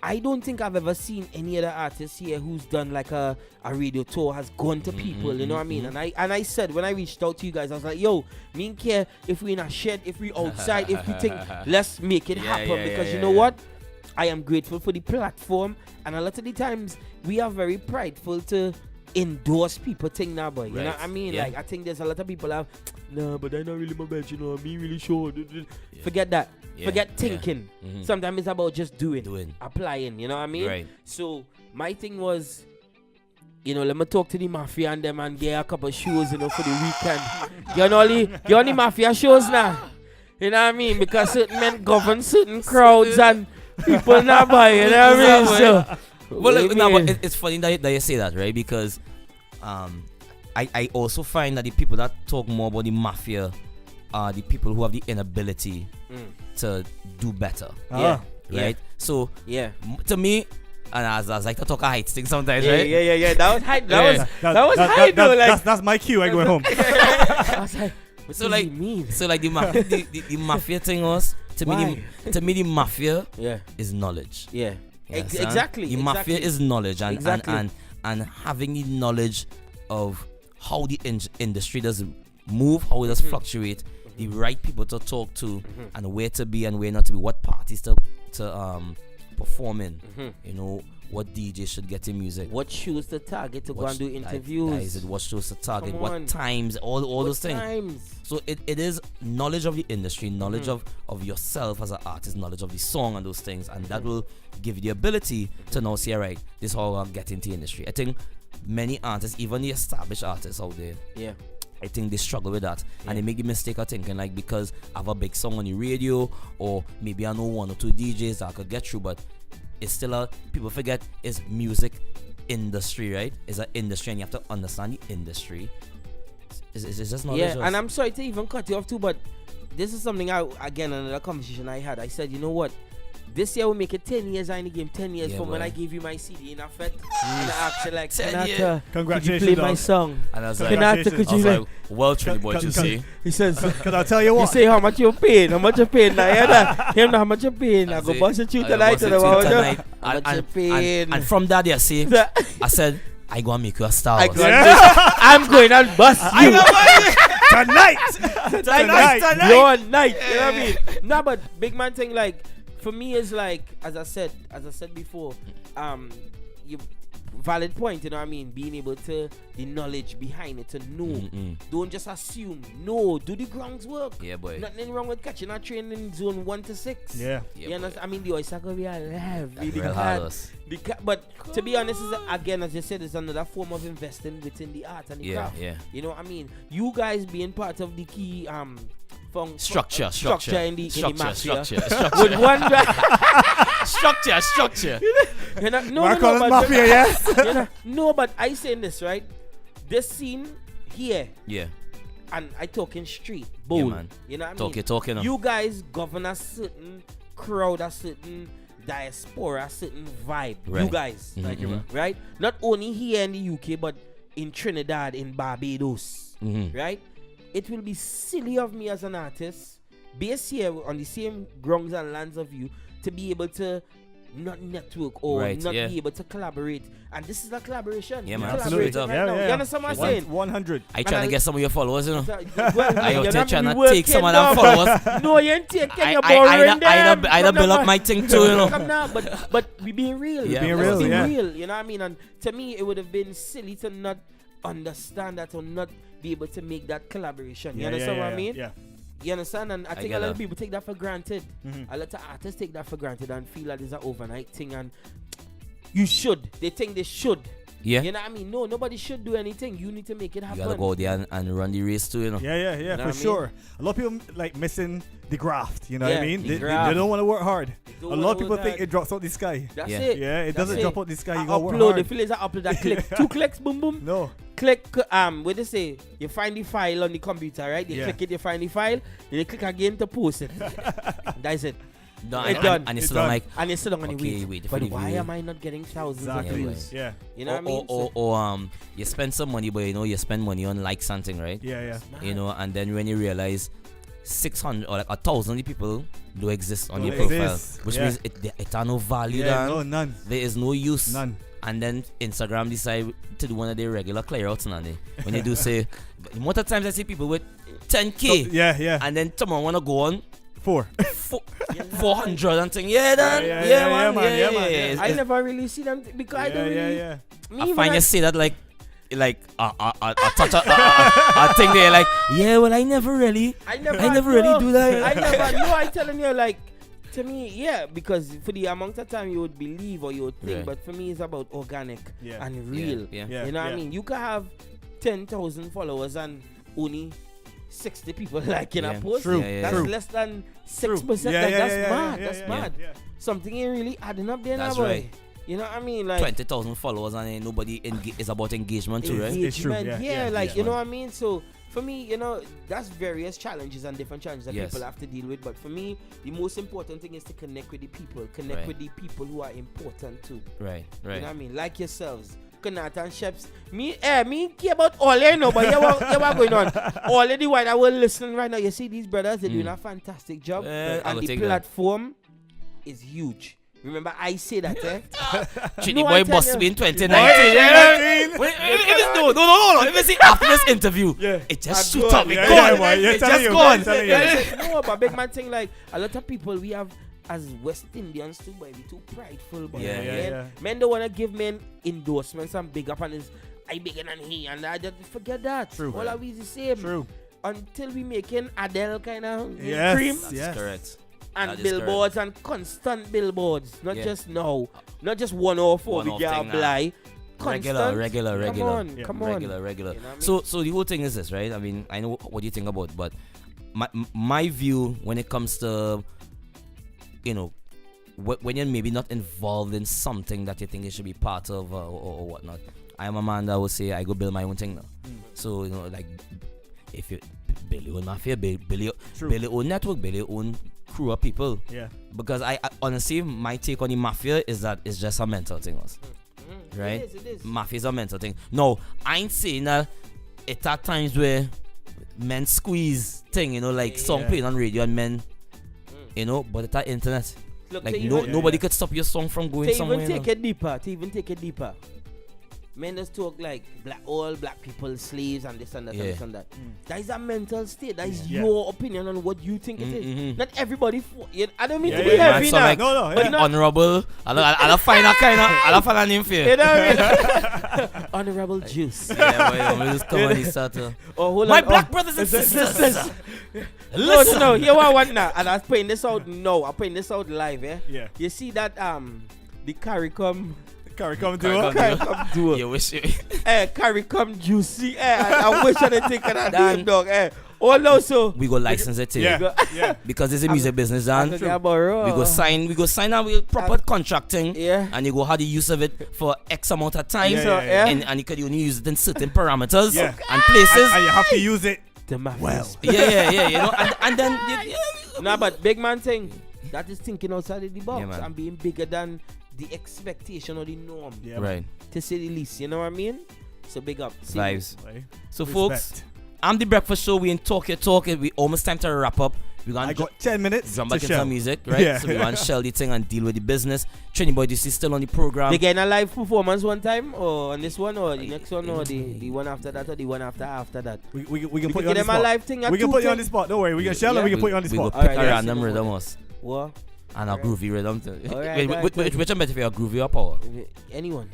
C: I don't think I've ever seen any other artist here who's done like a radio tour, has gone to people, you know what I mean? And I said, when I reached out to you guys, I was like, yo, me and care if we in a shed, if we outside, if we think, let's make it happen. Because you know what? I am grateful for the platform. And a lot of the times, we are very prideful to endorse people thing now, boy. You know what I mean?
A: Yeah.
C: Like, I think there's a lot of people have, nah, but I not really my best, you know, me really sure. Forget that.
A: Yeah.
C: Forget thinking.
A: Mhm.
C: Sometimes it's about just doing,
A: Doing.
C: applying, you know what I mean?
A: Right.
C: So my thing was, you know, let me talk to the mafia and them and get a couple shows, you know, for the weekend. You're on the mafia shows now. You know what I mean? Because certain men govern certain crowds and people not buy, you know what I mean? So,
A: Well,
C: what do you
A: no,
C: mean?
A: but it's funny that you say that, right? Because I also find that the people that talk more about the mafia are the people who have the inability to do better,
C: Yeah.
A: right? So
C: Yeah.
A: to me, and as I like to talk a heights thing sometimes,
C: Yeah,
A: right?
C: yeah. That was high.
A: Yeah.
C: That was high though. Like,
B: That's my cue. I going home.
C: I was like, what
A: So
C: does
A: like,
C: he mean?
A: so like the mafia thing was to me, the mafia
C: Yeah.
A: is knowledge.
C: Yeah.
A: You understand?
C: Exactly.
A: The mafia is knowledge, and
C: Exactly.
A: and having the knowledge of how the industry does move, how it does fluctuate, the right people to talk to, and where to be and where not to be, what parties to perform in, you know, what DJ should get in music,
C: What shoes to target to go
A: what
C: and do
A: sh-
C: interviews?
A: that is it, what shows to target,
C: Come
A: what
C: on.
A: times, all
C: What
A: those things.
C: times?
A: So it is knowledge of the industry, knowledge of yourself as an artist, knowledge of the song and those things, and that will give you the ability to now say, all right, this is how I'll get into the industry. I think many artists, even the established artists out there,
C: Yeah.
A: I think they struggle with that, and they make the mistake of thinking like, because I have a big song on the radio, or maybe I know one or two DJs that I could get through, but it's still people forget is music industry, right? It's an industry, and you have to understand the industry. It's just not.
C: Yeah, and I'm sorry to even cut you off too, but this is something again, another conversation I had. I said, you know what? This year we make it 10 years in the game, 10 years from when I gave you my CD in effect. And I asked you like, Konata,
B: congratulations,
C: could you play my song?
A: And I was like,
C: Konata, could you like,
A: well, Trinity boy, you see.
C: he says,
B: Cause I'll tell you what.
C: you say how much you're paying, how much you're paying. Now, him know how much you're paying. I go bust you tonight. How much you're paying.
A: And from that, you see, I said, I gonna make you a star.
C: I'm going and bust you.
B: Tonight.
C: Your night. You know what I mean? Nah, but big man thing, like, for me is like, as I said before, you valid point, you know what I mean? Being able to, the knowledge behind it, to know. Don't just assume. No, do the grounds work.
A: Yeah, boy.
C: Nothing wrong with catching a train in zone 1 to 6.
B: Yeah.
C: You understand? I mean, the oyster could be alive.
A: Real
C: But to be honest, is again, as you said, it's another form of investing within the art and the craft.
A: Yeah.
C: You know what I mean? You guys being part of the key
A: structure
C: in the mafia.
A: Structure.
C: With one
A: Structure.
C: You know, no,
B: but mafia, yeah.
C: No, but I saying this, right? This scene here.
A: Yeah.
C: And I talking straight, bold.
A: Man.
C: You know what I mean?
A: Talking.
C: You guys govern a certain crowd, a certain diaspora, a certain vibe.
A: Right.
C: You guys.
B: Thank you, man.
C: Right? Not only here in the UK, but in Trinidad, in Barbados. Right? It will be silly of me as an artist, based here on the same grounds and lands of you, to be able to not network or not be able to collaborate. And this is a collaboration.
A: Yeah, man.
B: Absolutely.
C: Right now. You understand what I'm saying?
B: 100.
A: I trying to get some of your followers, you know.
C: I
A: out there trying to take some of them followers.
C: No, you ain't taking your boring them.
A: I build up my thing too, you know.
C: Come now, but we being real.
A: Yeah,
B: being real,
C: Being
B: yeah.
C: real, you know what I mean? And to me, it would have been silly to not understand that or not be able to make that collaboration. You understand what I mean?
B: Yeah.
C: You understand? And I think a lot
A: that.
C: of people take that for granted. A lot of artists take that for granted and feel that it's an overnight thing. And you should. They think they should.
A: Yeah.
C: You know what I mean? No, nobody should do anything. You need to make it happen.
A: You gotta go there and run the race too, you know.
B: Yeah,
C: You know
B: for
C: what I
B: sure. A lot of people like missing the graft, you know what I
C: Yeah,
B: mean?
C: the
B: They
C: graft.
B: don't want to work hard. A
C: don't
B: lot of
C: wanna
B: people
C: work
B: think
C: hard.
B: it drops out the sky.
C: That's
A: Yeah.
C: it.
B: Yeah, it
C: That's
B: doesn't
C: it.
B: drop out the sky. You
C: I
B: gotta work
C: upload. The
B: hard.
C: feel is I upload that click. 2 clicks, boom, boom.
B: No.
C: Click, what they say? You find the file on the computer, right? You click it, you find the file, then you click again to post it. That's it.
A: No,
C: It's done.
A: and it's
B: It's
A: still
B: done.
A: like,
C: And you sit down and
A: Okay,
C: you
A: wait
C: wait.
A: for
C: But
A: the
C: why
A: view.
C: am I not getting thousands
B: Exactly.
C: of views?
B: Yeah.
C: You know what I mean? So-
A: or you spend some money, but you know you spend money on like something, right?
B: Yeah.
A: You know, and then when you realize 600 or like 1,000 people do exist on
B: Don't
A: your profile,
B: exist.
A: which
B: Yeah.
A: means it has no value.
B: Yeah,
A: Dan.
B: no, none.
A: There is no use.
B: None.
A: And then Instagram decide to do one of their regular clear outs now. When they do say, most of the times I see people with 10K,
B: Yeah.
A: and then tomorrow wanna go on 400 and think, yeah, Dan,
B: Yeah, man.
A: It's-
C: I never really see them because I don't really.
B: Yeah.
C: Me
A: I
C: when
A: find you say that like touch a thing there like, yeah, well, I never really really do that.
C: I never know. I telling you, like, to me, yeah, because for the amount of time you would believe or you would think,
A: Right.
C: but for me, it's about organic
B: Yeah.
C: and real.
A: Yeah.
C: You know what I mean? You can have 10,000 followers and only 60 people liking a post.
B: True.
C: That's
B: True.
C: less than 6%.
B: Yeah,
C: That's mad.
B: yeah,
C: That's
B: yeah,
C: mad.
B: yeah.
C: Something ain't really adding up there now,
A: That's
C: boy.
A: right.
C: You know what I mean? Like
A: 20,000 followers and ain't nobody is about engagement too, right?
B: It's true,
C: engagement,
B: yeah,
C: like
B: yeah.
C: you know what I mean. So for me, you know, that's various challenges and different challenges that
A: Yes.
C: people have to deal with. But for me, the most important thing is to connect with the people, connect
A: Right.
C: with the people who are important too.
A: Right.
C: You know what I mean? Like yourselves, Konata and Sheps. Me care about all you know, but you what going on? All of the white that were listening right now, you see these brothers, they're doing a fantastic job,
A: I
C: and
A: will
C: the
A: take that.
C: platform is huge. Remember, I say that,
A: Trinity
C: No, I
A: boy
C: tell
A: must
C: you.
A: be in 2019. No. If it's after this interview,
B: Yeah.
A: it just
C: I'm
A: shoot
C: gone.
A: up. It
B: Yeah,
A: gone.
B: boy, you're
A: It
B: telling
A: just
B: you,
A: gone.
B: I'm telling you.
C: No, but big man thing, like a lot of people we have as West Indians too, but we too prideful. But
A: Yeah.
C: men don't want to give men endorsements and big up and is I bigger than he and I just forget that.
B: True.
C: All are we the same.
B: True.
C: Until we making Adele kind of
B: Yes.
C: cream
A: That's
B: Yes.
A: correct.
C: and
A: that is
C: billboards and constant billboards, not
A: Yeah.
C: just now, not just one off or we
A: One-off
C: get
A: thing, nah.
C: blind.
A: Regular.
C: Come on,
B: Yeah.
C: come on.
A: Regular.
C: You know what I mean?
A: So the whole thing is this, right? I mean, I know what you think about, but my view when it comes to, you know, when you're maybe not involved in something that you think you should be part of or whatnot. I am a man that will say I go build my own thing now. So like if you build your own mafia, build your own network, build your own crew of people.
B: Yeah.
A: Because I honestly, my take on the mafia is that it's just a mental thing, right?
C: It is.
A: Mafia is a mental thing. No, I ain't saying that it's at times where men squeeze thing, like song playing on radio and men, but it's at internet.
C: Look,
A: like nobody could stop your song from going somewhere.
C: To even take it deeper. Men just talk like all black people slaves and this and that and this and that. That is a mental state. That is your opinion on what you think it is. Not everybody. I don't mean to be heavy now.
A: Like, honorable. I'll find a name for you.
C: You know what I mean? Honorable Juice.
A: Yeah, just come on this starter.
C: My
A: black brothers and sisters.
C: Listen. No. You want one now? And I'm putting this out. No, I'm putting this out live.
B: Yeah.
C: You see that the CARICOM
A: duo. You wish you.
C: CARICOM Juicy. I wish I didn't think of that name, dog. Also,
A: we go license it too.
B: Yeah.
A: Because it's a music business, and we go sign up with proper contracting.
C: Yeah.
A: And you go have the use of it for X amount of time. And you can only use it in certain parameters and places.
B: And you have to use it
C: well.
A: Yeah. And then
C: but big man thing. That is thinking outside of the box and being bigger than the expectation or the norm.
B: Yeah,
A: right.
C: To say the least, you know what I mean? So big up.
A: Vibes. So
B: Respect.
A: Folks, I'm the Breakfast Show. We in Talk. We almost time to wrap up.
B: I got 10 minutes.
A: Jump back
B: to
A: into
B: shell.
A: music, right?
B: Yeah.
A: So we want to shell the thing and deal with the business. Trini Boy, this is still on the program.
C: They getting a live performance one time, or on this one, or the next one, or the one after that, or the one after that.
B: We can put you on the
C: them
B: spot.
C: a live thing.
B: We can put you on the spot. Don't worry. We can shell and we can put you on the
A: We go
B: spot.
A: pick a random rhythm us.
C: What?
A: And a groovy rhythm too.
C: Alright,
A: which one better for your groovy or power?
C: Anyone.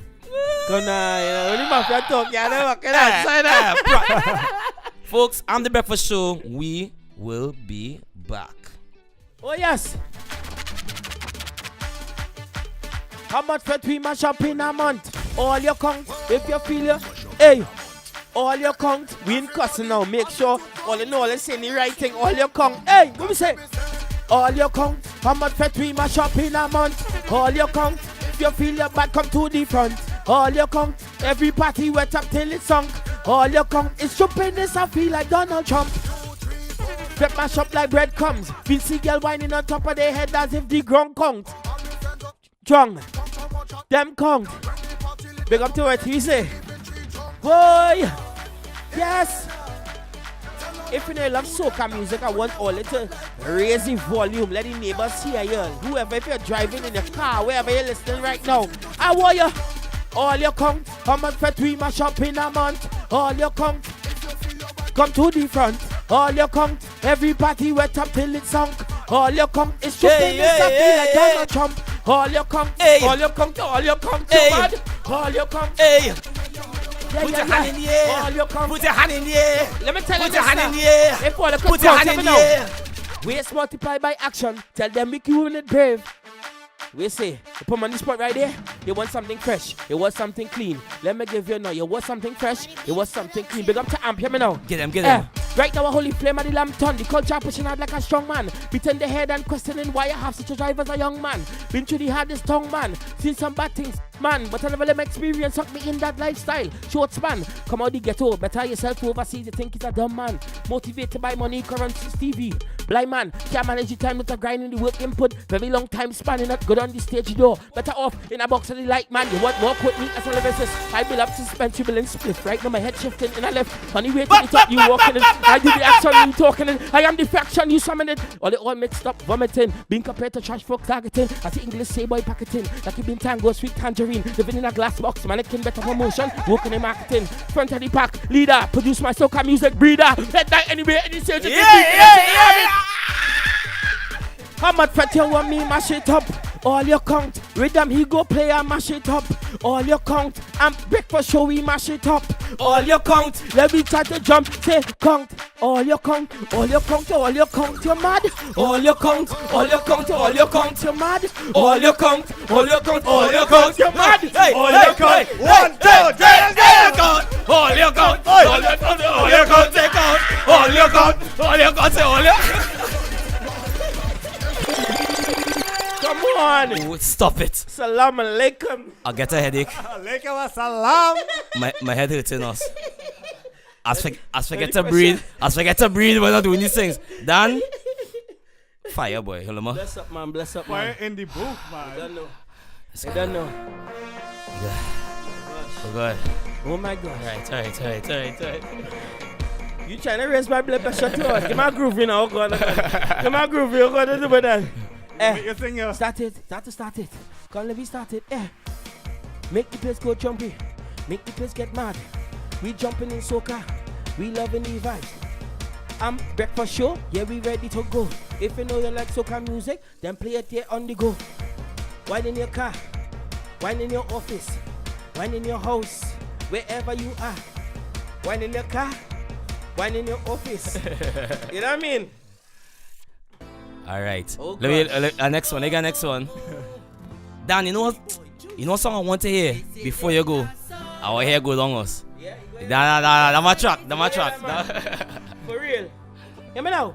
C: Come on, when the mafia talk, you know what can I
A: Folks, I'm the Breakfast Show. We will be back.
C: Oh yes. How much fat we mash up in a month? All your count, if you feel it. Hey, all your count. We ain't cussing now. Make sure all in all, let's say the right thing. All your count. Hey, let me say. All your count. How much fat we mash up in a month? All your count. If you feel your bad, come to the front. All your count. Every party wet up till it's sunk. All your count. It's stupidness. I feel like Donald Trump. Flip mash up like breadcrumbs. Feel see girl whining on top of their head as if the ground count. Drunk. Them count. Big up to it. He say. Boy. Yes. If you love soca music, I want all it to raise the volume. Let the neighbors hear you. Whoever, if you're driving in your car, wherever you're listening right now, I want you. All your count. How much fat we mash up in a month? All your count. Come to the front. All your count. Every party wet up till it's sunk. All your count. It's just like Donald Trump. All your count. All your count. All your count. Mad. All your count.
A: Put your hand in the air.
C: All your count.
A: Put your hand in the air.
C: Let me tell you
A: Put your hand in
C: this
A: the air.
C: now. If all the
A: Put your hand in the air.
C: Waste multiply by action. Tell them make you in it brave. We say, you put them on the spot right there. You want something fresh. You want something clean. Let me give you now. You want something fresh. You want something clean. Big up to Amp. Hear me now.
A: Get them.
C: Right now, a holy flame of the lamp turn. The culture pushing out like a strong man. Beating the head and questioning why I have such a drive as a young man. Been through the hardest tongue, man. Seen some bad things, man. But I never let my experience suck me in that lifestyle. Short span. Come out the ghetto. Better yourself overseas. You think it's a dumb man. Motivated by money, currency, TV. Blind man. Can't manage the time with a grind in the work input. Very long time spanning not good on the stage door. Better off in a box of the light, man. You want more quit me as a lyricist. I build up suspense, you and split. Right now my head shifting in a left. On the way to the top, you walking in. I do the action, you talking in. I am the fraction, you summon it. All mixed up, vomiting. Being compared to trash folk targeting. As the English say boy packeting. Like you been tango, sweet tangerine. Living in a glass box, mannequin, better promotion. Working in marketing. Front of the pack, leader. Produce my soca music breeder. Head night anywhere, any stage. How much fat you want me mash it up? All your count. Rhythm he go play and mash it up. All your count. And Breakfast Show we mash it up. All your count. Let me try to jump. Say count. All your count. All your count. All your count. You're mad. All your count. All your count. All your count. You're mad. All your count. All your count. All your count. You're mad.
B: All your count. 1, 2, 3,
A: count. All your count. All your count. All your count. Take out. All your count. All your count. All your.
C: Come on. on.
A: Oh, stop it.
C: Salam alaikum.
A: I'll get a headache.
B: Alaikum assalam.
A: My head hurting us. As forget to breathe. As forget to breathe. We're not doing these things. Dan. Fire boy. Hello, ma.
C: Bless up, man. Bless up,
B: Fire
C: man.
B: in the booth, man.
C: I don't know. I don't know.
A: Oh God.
C: Oh my God.
A: Alright.
C: You trying to raise my blood pressure too much? Give me a groove, you know. Oh God. Give me a groove, you got to do with that.
B: You sing your...
C: Start it. Can't let me start it. Make the place go jumpy. Make the place get mad. We jumping in soca. We loving the vibes. Breakfast show. Yeah, we ready to go. If you know you like soca music, then play it here on the go. Wine in your car. Wine in your office. Wine in your house. Wherever you are. Wine in your car. Wine in your office. You know what I mean?
A: Alright.
C: Oh,
A: Let me next one. I got next one. Dan, you know what song I want to hear before you go? Our hair go down us.
C: Yeah.
A: That's my track.
C: For real. Hear me now.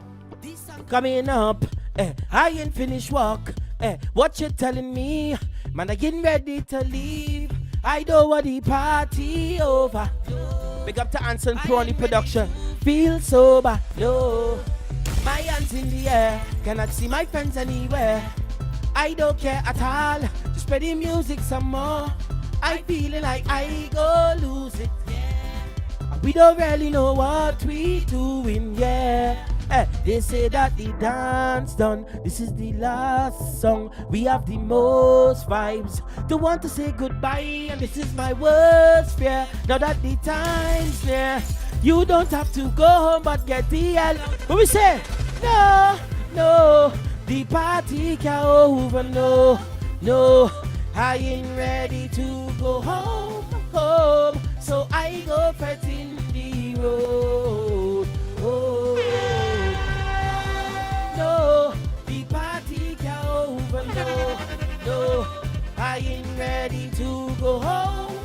C: Coming up. I ain't finished work. What you telling me? Man, I getting ready to leave. I don't want the party over. Big up to Anson Pro on the production. Feel sober. No. My hands in the air. Cannot see my friends anywhere. I don't care at all. Just play the music some more. I feeling like I go lose it. We don't really know what we doing, yeah. They say that the dance done. This is the last song. We have the most vibes. Don't want to say goodbye, and this is my worst fear. Now that the time's near, you don't have to go home, but get the hell. What we say? No, the party can't over. No, I ain't ready to go home. So I go fetting the road. No, the party can't over. No, I ain't ready to go home.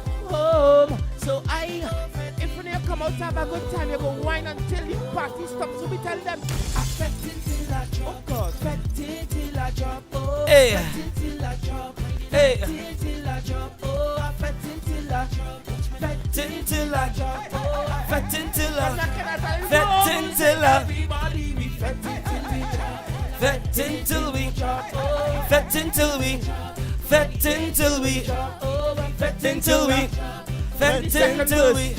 C: So if when you come out to have a good time, you go wine until the party stops. So we tell them, affecting till I drop. Oh God, affecting till I drop. Oh,
A: Hey.
C: affecting till I drop.
A: Hey.
C: Affecting till I drop. Oh, affecting till I drop. Affecting till I drop. Oh,
A: Fetting till I.
C: Fetting
A: till I.
C: Everybody be fetting till we drop.
A: Fetting till we.
C: Drop. Oh,
A: Fetting till we. Fetting till we.
C: oh,
A: Fetting till we. Fetting till we.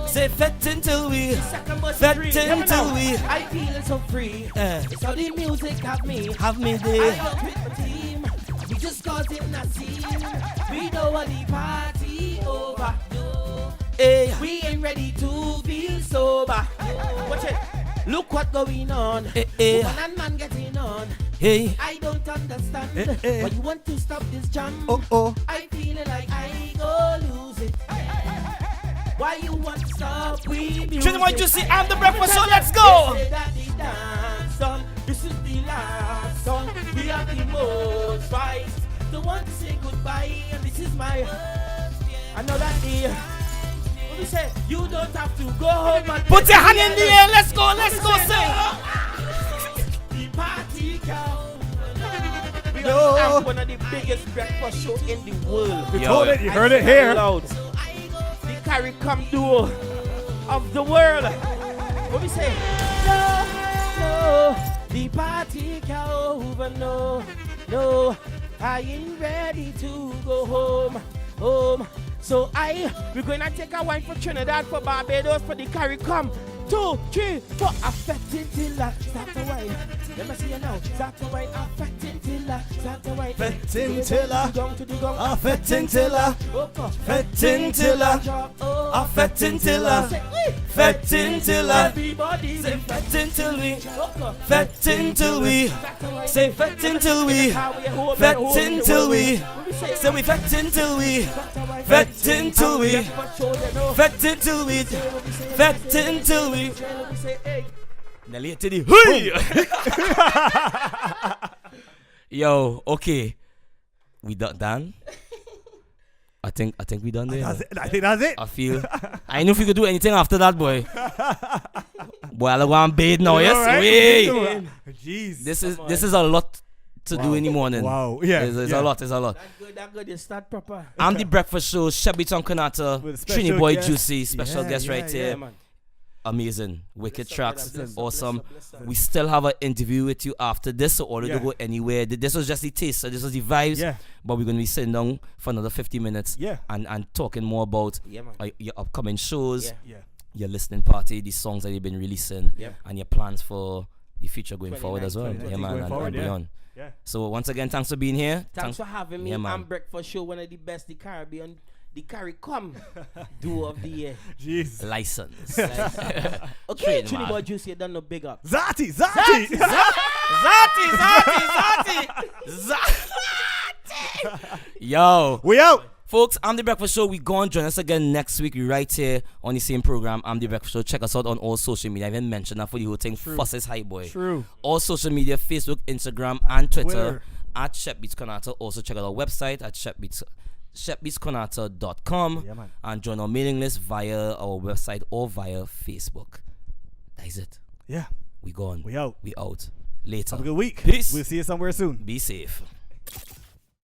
A: Say fetting till we. Fetting till we.
C: I feel so free. It's how the music have me.
A: Have me
C: I
A: there.
C: out with my team. We just causing a scene. We don't want the party over.
A: Hey.
C: We ain't ready to feel sober. Watch it. Look what going on. Woman and man getting on.
A: Hey.
C: I don't understand. Why you want to stop this jam?
B: Oh.
C: I feeling like I go lose it. Why you want to stop? We music.
A: Trinity, you see, I'm the breakfast, so let's go.
C: They say that the dance song. This is the last song. We have the most fights. Don't want to say goodbye, and this is my. I know that the. What we say? You don't have to go home and
A: Put your hand in the air. Let's go, sing.
C: The party count. We
B: No.
C: have one of the biggest breakfast show in the world.
B: You
A: Yo,
B: told it. You
C: I
B: heard
C: say
B: it here.
C: loud. The CARICOM duo of the world. What we say? No, the party can't over. No, I ain't ready to go home. So we're gonna take a wine for Trinidad, for Barbados, for the CARICOM. 2, 3, 4. Affecting till I start to wine. Let me see you now. Start to wine. Affecting till I start to wine.
B: Fetting till I.
C: To the gong.
B: Affecting till I.
A: Fetting till I. Affecting till I. Fetting till I.
C: Everybody
A: Say fetting till we. Fetting till we. Say fetting till we. Fetting till we. Say we fetting till we. Fetting till we. Fetting till we. Fetting till we. Nelly to the Yo, okay. We done. I think we done there.
B: I think that's it.
A: I feel. I know if we could do anything after that, boy. Boy, I'll go and bathe now. Yes,
B: All right.
A: wait.
B: Jeez.
A: This is a lot to do in the morning.
B: Wow. Yeah.
A: It's a lot. It's a lot.
C: That good. You start proper.
A: I'm the breakfast show. Shabby Tom Konata.
B: With
A: Trini
B: special
A: Boy
B: guest.
A: Juicy. Special
B: Yeah,
A: guest
B: yeah,
A: right
B: yeah.
A: here.
C: man.
A: Amazing. Wicked tracks.
C: Bless up,
A: Awesome.
C: bless up.
A: We still have an interview with you after this, so order
B: Yeah.
A: to go anywhere. This was just the taste, so this was the vibes.
B: Yeah.
A: But we're going to be sitting down for another 50 minutes
B: Yeah.
A: and talking more about
C: Yeah, man.
A: your upcoming shows,
C: Yeah.
B: Yeah.
A: your listening party, the songs that you've been releasing,
C: Yep.
A: and your plans for the future going forward as well.
C: 2019,
A: Yeah, man,
B: going
A: and
B: forward, yeah.
A: beyond.
B: Yeah.
A: So once again, thanks for being here.
C: Thanks for having me.
A: Yeah, man.
C: I'm Breakfast Show, one of the best the Caribbean, the CARICOM duo of the year.
B: Jeez.
A: License.
C: Okay,
A: Trademark.
C: Trini Boy Juicy, you done no big up.
B: Zati.
A: Zati. Yo.
B: We out.
A: Folks, I'm The Breakfast Show. We go and join us again next week right here on the same program. I'm The Breakfast Show. Check us out on all social media. I even mentioned that for the whole thing. Fusses High Boy.
B: True.
A: All social media, Facebook, Instagram, and Twitter.
B: Twitter.
A: At Shep Beats Konata. Also check out our website at shepbeatskonata.com.
B: Yeah, man.
A: And join our mailing list via our website or via Facebook. That is it.
B: Yeah.
A: We gone.
B: We out.
A: We out. Later.
B: Have a good week.
A: Peace.
B: We'll see you somewhere soon.
A: Be safe.